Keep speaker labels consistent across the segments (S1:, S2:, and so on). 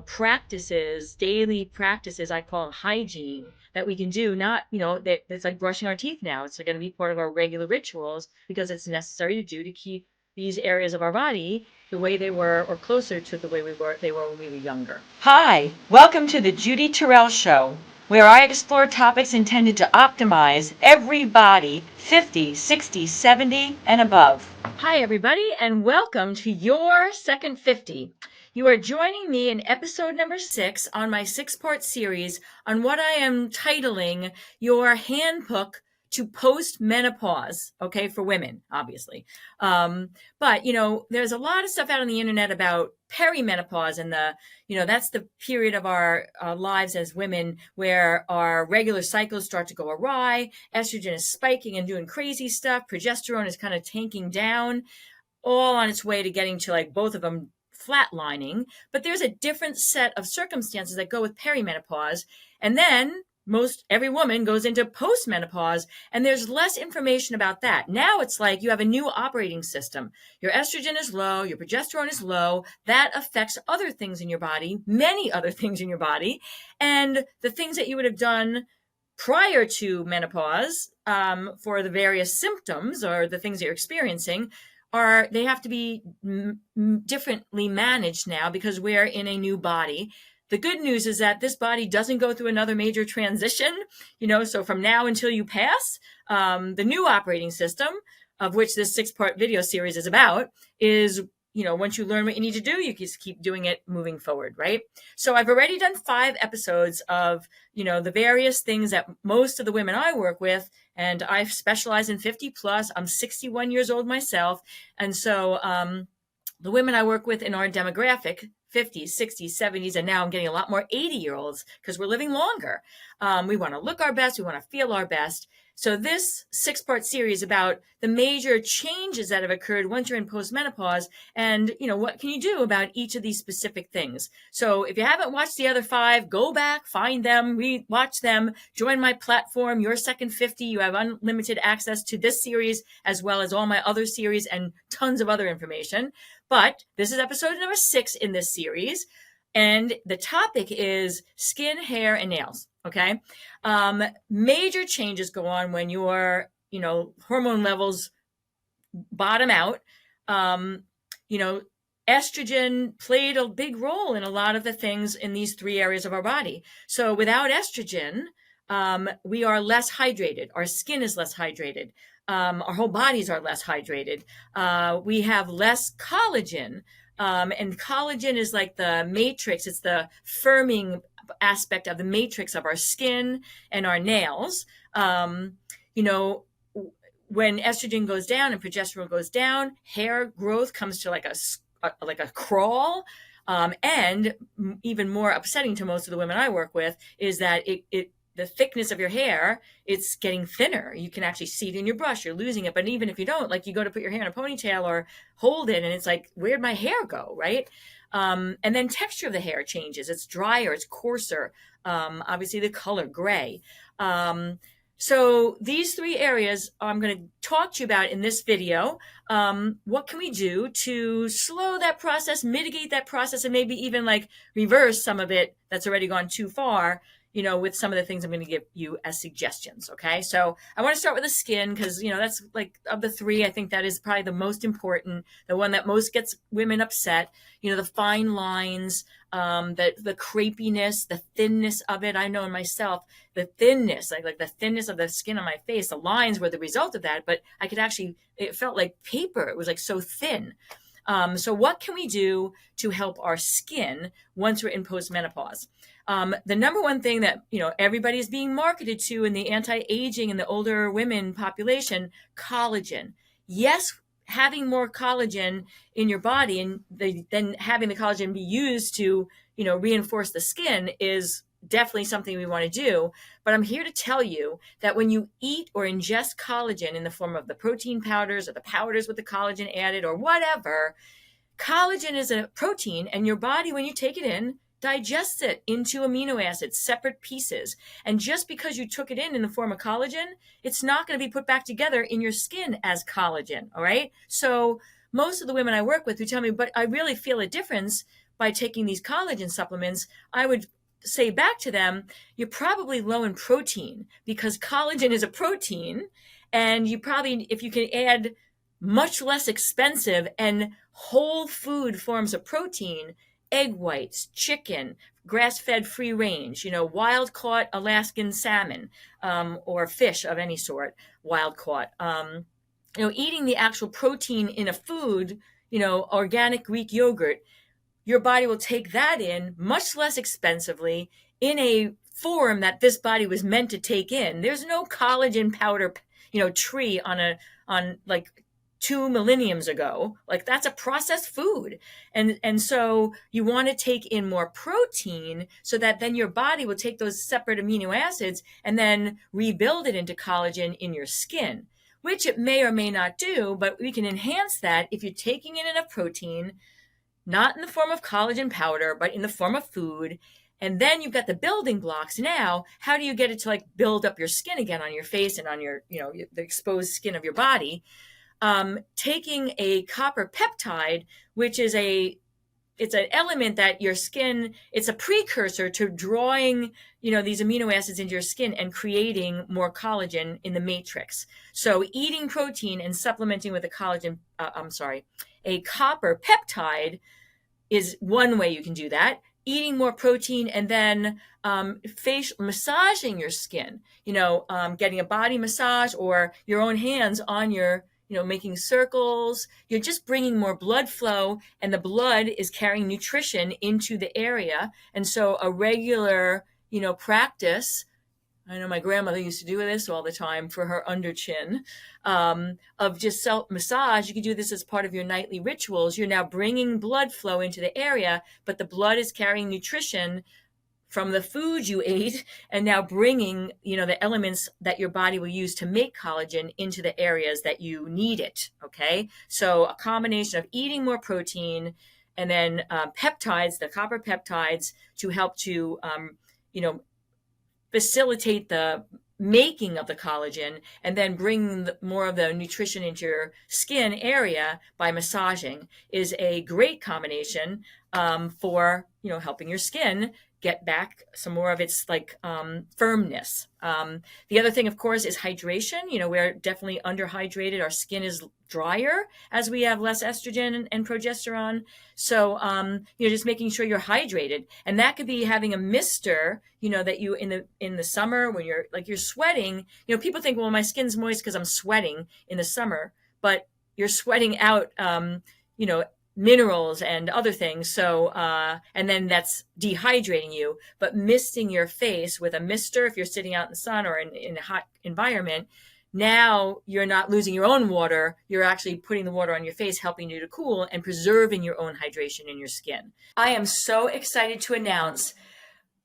S1: practices, daily practices, I call hygiene, that we can do. Not, that it's like brushing our teeth now. It's going to be part of our regular rituals because it's necessary to do to keep these areas of our body the way they were or closer to the way they were when we were younger. Hi, welcome to the Judy Terrell Show, where I explore topics intended to optimize every body 50, 60, 70, and above. Hi, everybody, and welcome to your second 50. You are joining me in episode number 6 on my 6-part series on what I am titling Your Handbook to Post-menopause, okay, for women, obviously. But, there's a lot of stuff out on the internet about perimenopause and that's the period of our lives as women where our regular cycles start to go awry. Estrogen is spiking and doing crazy stuff. Progesterone is kind of tanking down, all on its way to getting to like both of them flatlining. But there's a different set of circumstances that go with perimenopause. And then every woman goes into postmenopause, and there's less information about that. Now it's like you have a new operating system. Your estrogen is low, your progesterone is low. That affects other things in your body, many other things in your body. And the things that you would have done prior to menopause for the various symptoms or the things that you're experiencing they have to be differently managed now because we're in a new body. The good news is that this body doesn't go through another major transition, so from now until you pass, the new operating system, of which this 6-part video series is about, is, once you learn what you need to do, you just keep doing it moving forward, right? So I've already done 5 episodes of, the various things that most of the women I work with, and I specialize in 50 plus. I'm 61 years old myself. And so the women I work with in our demographic, 50s, 60s, 70s, and now I'm getting a lot more 80-year-olds because we're living longer. We want to look our best. We want to feel our best. So this 6-part series about the major changes that have occurred once you're in postmenopause and, what can you do about each of these specific things? So if you haven't watched the other 5, go back, find them, watch them, join my platform, Your Second 50. You have unlimited access to this series as well as all my other series and tons of other information. But this is episode number 6 in this series. And the topic is skin, hair, and nails. Okay. Major changes go on when your, hormone levels bottom out. Estrogen played a big role in a lot of the things in these 3 areas of our body. So without estrogen, we are less hydrated. Our skin is less hydrated. Our whole bodies are less hydrated. We have less collagen. And collagen is like the matrix. It's the firming aspect of the matrix of our skin and our nails. When estrogen goes down and progesterone goes down, hair growth comes to like a crawl. And even more upsetting to most of the women I work with is that the thickness of your hair, it's getting thinner. You can actually see it in your brush. You're losing it. But even if you don't, like you go to put your hair in a ponytail or hold it and it's like, where'd my hair go, right? And then texture of the hair changes. It's drier, it's coarser. Obviously the color, gray. So these 3 areas I'm going to talk to you about in this video. What can we do to slow that process, mitigate that process, and maybe even like reverse some of it that's already gone too far, with some of the things I'm going to give you as suggestions. Okay. So I want to start with the skin because, that's like of the 3, I think that is probably the most important, the one that most gets women upset, the fine lines, the crepiness, the thinness of it. I know in myself, the thinness, like the thinness of the skin on my face, the lines were the result of that, but it felt like paper. It was like so thin. So what can we do to help our skin once we're in postmenopause? The number one thing that, everybody is being marketed to in the anti-aging and the older women population, collagen. Yes, having more collagen in your body and then having the collagen be used to, reinforce the skin is definitely something we want to do. But I'm here to tell you that when you eat or ingest collagen in the form of the protein powders or the powders with the collagen added or whatever, collagen is a protein and your body, when you take it in, digests it into amino acids, separate pieces. And just because you took it in the form of collagen, it's not going to be put back together in your skin as collagen. All right. So most of the women I work with who tell me, but I really feel a difference by taking these collagen supplements, I would say back to them, you're probably low in protein because collagen is a protein. And you probably, if you can add much less expensive and whole food forms of protein, egg whites, chicken, grass-fed free range, wild caught Alaskan salmon, or fish of any sort, wild caught, eating the actual protein in a food, organic Greek yogurt, your body will take that in much less expensively in a form that this body was meant to take in. There's no collagen powder, tree on like 2 millenniums ago. Like, that's a processed food. And so you want to take in more protein so that then your body will take those separate amino acids and then rebuild it into collagen in your skin, which it may or may not do, but we can enhance that if you're taking in enough protein, not in the form of collagen powder, but in the form of food. And then you've got the building blocks. Now, how do you get it to like build up your skin again on your face and on your, the exposed skin of your body? Taking a copper peptide, which is it's an element that your skin, it's a precursor to drawing, these amino acids into your skin and creating more collagen in the matrix. So eating protein and supplementing with a copper peptide is one way you can do that. Eating more protein and then massaging your skin, getting a body massage or your own hands on your, making circles. You're just bringing more blood flow, and the blood is carrying nutrition into the area. And so a regular, practice, I know my grandmother used to do this all the time for her under chin, of just self massage. You can do this as part of your nightly rituals. You're now bringing blood flow into the area, but the blood is carrying nutrition from the food you ate and now bringing, the elements that your body will use to make collagen into the areas that you need it. Okay. So a combination of eating more protein and then peptides, the copper peptides, to help to, facilitate the making of the collagen, and then bring more of the nutrition into your skin area by massaging is a great combination for, helping your skin get back some more of its firmness. The other thing, of course, is hydration. We're definitely underhydrated. Our skin is drier as we have less estrogen and progesterone. So, just making sure you're hydrated, and that could be having a mister, that you in the summer when you're sweating. People think, well, my skin's moist because I'm sweating in the summer, but you're sweating out, minerals and other things. So, and then that's dehydrating you, but misting your face with a mister, if you're sitting out in the sun or in a hot environment, now you're not losing your own water. You're actually putting the water on your face, helping you to cool and preserving your own hydration in your skin. I am so excited to announce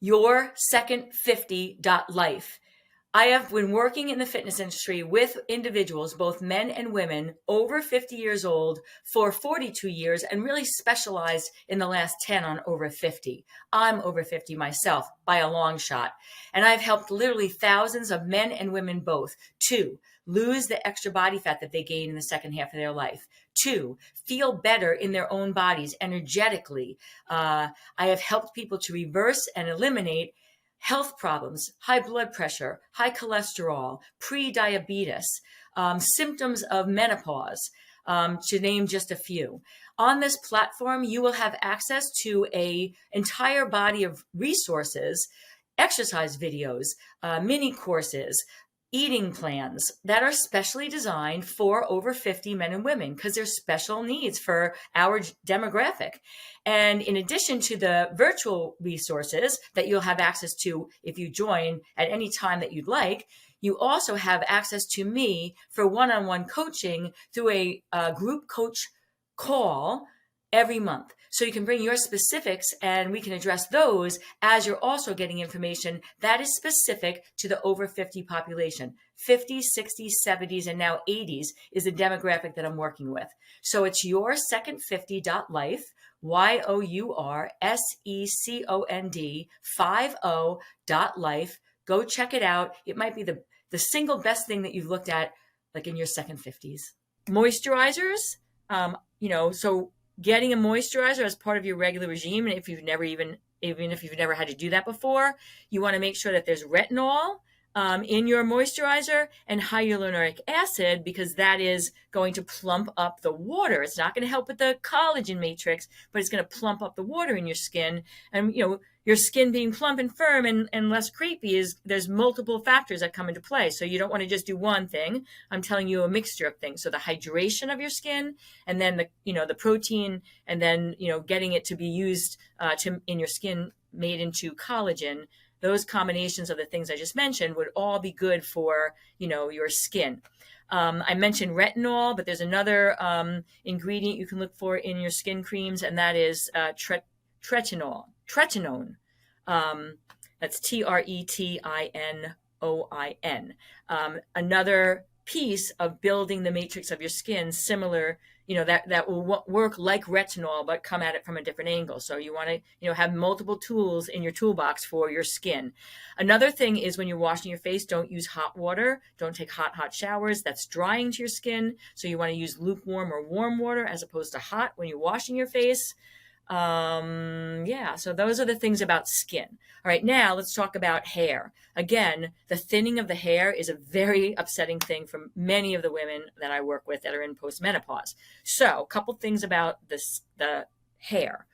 S1: your second 50.life. I have been working in the fitness industry with individuals, both men and women, over 50 years old for 42 years, and really specialized in the last 10 on over 50. I'm over 50 myself by a long shot. And I've helped literally thousands of men and women both to lose the extra body fat that they gain in the second half of their life, to feel better in their own bodies energetically. I have helped people to reverse and eliminate health problems, high blood pressure, high cholesterol, pre-diabetes, symptoms of menopause, to name just a few. On this platform, you will have access to an entire body of resources, exercise videos, mini courses, eating plans that are specially designed for over 50 men and women because there's special needs for our demographic. And in addition to the virtual resources that you'll have access to if you join at any time that you'd like, you also have access to me for one-on-one coaching through a group coach call every month. So you can bring your specifics and we can address those as you're also getting information that is specific to the over 50 population. 50s, 60s, 70s, and now 80s is the demographic that I'm working with. So it's your second 50.life, YOURSECOND 50.life. Go check it out. It might be the single best thing that you've looked at like in your second 50s. Moisturizers, so getting a moisturizer as part of your regular regime, and if you've never even if you've never had to do that before, you want to make sure that there's retinol in your moisturizer and hyaluronic acid, because that is going to plump up the water. It's not going to help with the collagen matrix, but it's going to plump up the water in your skin. And, your skin being plump and firm and less crepey there's multiple factors that come into play. So you don't want to just do one thing. I'm telling you a mixture of things. So the hydration of your skin, and then the protein, and then, getting it to be used in your skin, made into collagen. Those combinations of the things I just mentioned would all be good for, your skin. I mentioned retinol, but there's another ingredient you can look for in your skin creams, and that is tretinone. That's TRETINOIN. Another piece of building the matrix of your skin, similar, that will work like retinol, but come at it from a different angle. So you want to, have multiple tools in your toolbox for your skin. Another thing is, when you're washing your face, don't use hot water. Don't take hot showers. That's drying to your skin. So you want to use lukewarm or warm water as opposed to hot when you're washing your face. So those are the things about skin. All right, now let's talk about hair. Again, the thinning of the hair is a very upsetting thing for many of the women that I work with that are in post-menopause. So a couple things about the hair.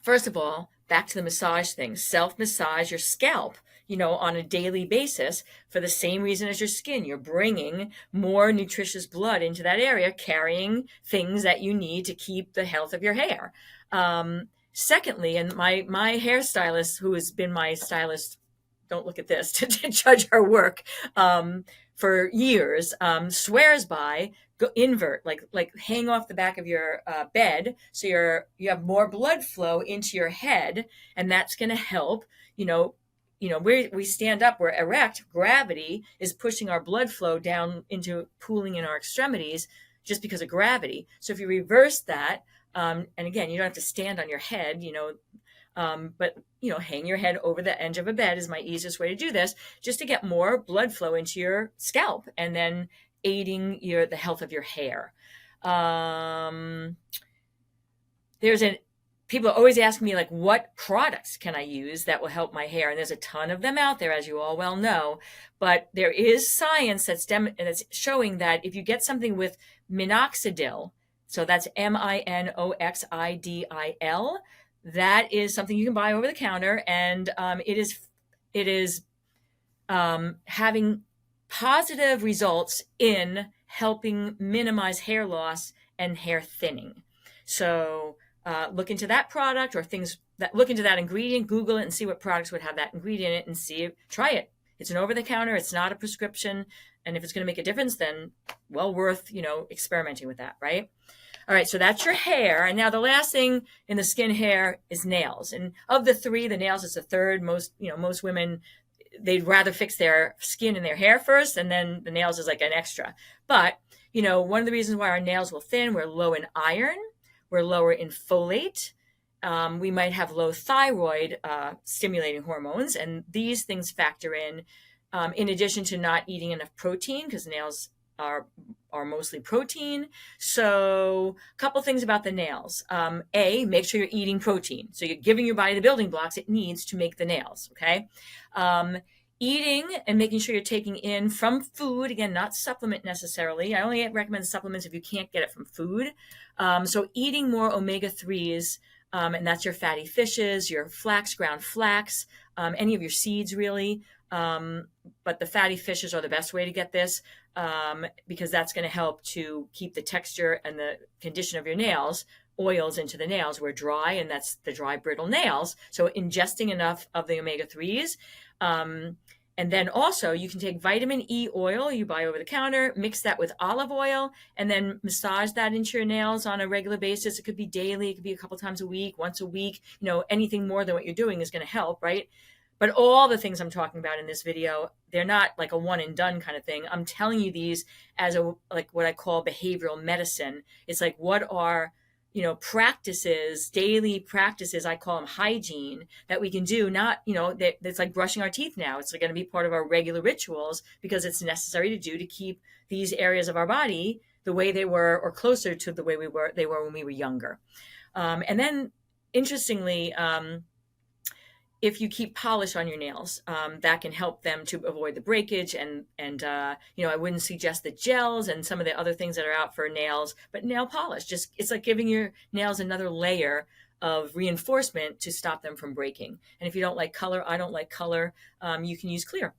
S1: First of all, back to the massage thing. Self-massage your scalp, on a daily basis, for the same reason as your skin. You're bringing more nutritious blood into that area, carrying things that you need to keep the health of your hair. Secondly, and my hairstylist, who has been my stylist, don't look at this, to judge her work for years, swears by, go invert, like hang off the back of your bed, so you have more blood flow into your head, and that's going to help. We stand up, we're erect. Gravity is pushing our blood flow down into pooling in our extremities just because of gravity. So if you reverse that, and again, you don't have to stand on your head, but hang your head over the edge of a bed is my easiest way to do this, just to get more blood flow into your scalp, and then aiding the health of your hair. People always ask me, what products can I use that will help my hair? And there's a ton of them out there, as you all well know. But there is science that's showing that if you get something with minoxidil, so that's MINOXIDIL, that is something you can buy over the counter, and it is having positive results in helping minimize hair loss and hair thinning. So look into that product, or look into that ingredient, Google it and see what products would have that ingredient in it, and try it. It's an over the counter, it's not a prescription. And if it's going to make a difference, then well worth, experimenting with that, right? All right, so that's your hair. And now the last thing in the skin hair is nails. And of the three, the nails is the third. Most women, they'd rather fix their skin and their hair first, and then the nails is like an extra. But, one of the reasons why our nails will thin, we're low in iron, we're lower in folate, we might have low thyroid stimulating hormones, and these things factor in addition to not eating enough protein, because nails are mostly protein. So a couple things about the nails. Make sure you're eating protein. So you're giving your body the building blocks it needs to make the nails, okay? Eating and making sure you're taking in from food, again, not supplement necessarily. I only recommend supplements if you can't get it from food. So eating more omega-3s, and that's your fatty fishes, your flax, ground flax, any of your seeds really. But the fatty fishes are the best way to get this, because that's going to help to keep the texture and the condition of your nails. Oils into the nails. We're dry, and that's the dry, brittle nails. So ingesting enough of the omega-3s. And then also you can take vitamin E oil you buy over the counter, mix that with olive oil, and then massage that into your nails on a regular basis. It could be daily, it could be a couple times a week, once a weweek. Anything more than what you're doing is going to help, right? But all the things I'm talking about in this video, they're not like a one and done kind of thing. I'm telling you these as what I call behavioral medicine. It's like, what are practices, daily practices, I call them hygiene, that we can do, that's like brushing our teeth now. It's going to be part of our regular rituals, because it's necessary to do to keep these areas of our body the way they were, or closer to the way they were when we were younger. And then, interestingly, if you keep polish on your nails, that can help them to avoid the breakage. And I wouldn't suggest the gels and some of the other things that are out for nails, but nail polish, just, it's like giving your nails another layer of reinforcement to stop them from breaking. And if you don't like color, I don't like color, you can use clear.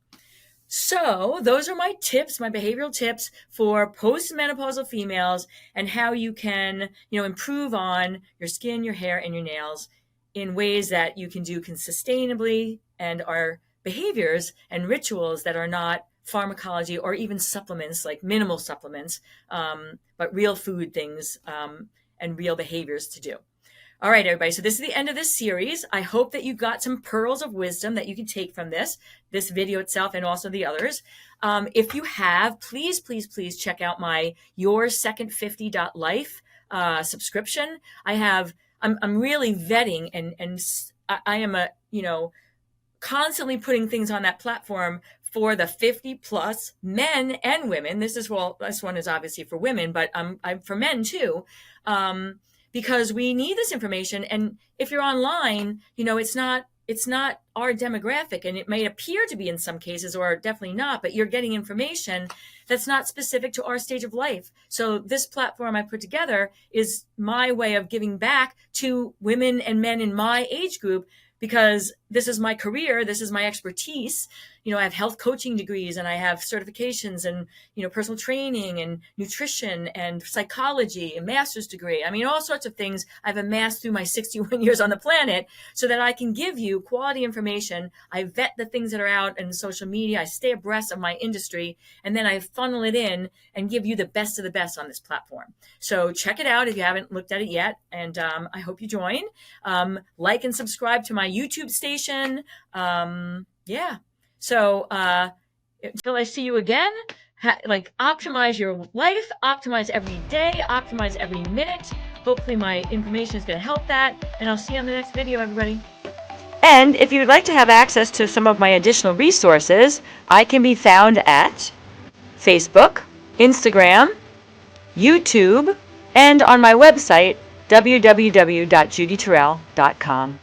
S1: So those are my tips, my behavioral tips for postmenopausal females, and how you can, improve on your skin, your hair, and your nails in ways that you can do sustainably, and are behaviors and rituals that are not pharmacology or even supplements, like minimal supplements, but real food things, and real behaviors to do. All right, everybody. So this is the end of this series. I hope that you got some pearls of wisdom that you can take from this video itself, and also the others. If you have, please, please, please check out my yoursecond50.life subscription. I'm really vetting, and I am constantly putting things on that platform for the 50 plus men and women. This one is obviously for women, but I'm for men too. Because we need this information. And if you're online, it's not our demographic, and it may appear to be in some cases, or definitely not, but you're getting information that's not specific to our stage of life. So this platform I put together is my way of giving back to women and men in my age group, because this is my career, this is my expertise. I have health coaching degrees, and I have certifications, and, personal training and nutrition and psychology, a master's degree. I mean, all sorts of things I've amassed through my 61 years on the planet, so that I can give you quality information. I vet the things that are out in social media. I stay abreast of my industry, and then I funnel it in and give you the best of the best on this platform. So check it out if you haven't looked at it yet. And I hope you join. Like and subscribe to my YouTube station. So until I see you again, optimize your life, optimize every day, optimize every minute. Hopefully my information is going to help that. And I'll see you on the next video, everybody. And if you'd like to have access to some of my additional resources, I can be found at Facebook, Instagram, YouTube, and on my website, www.judyterrell.com.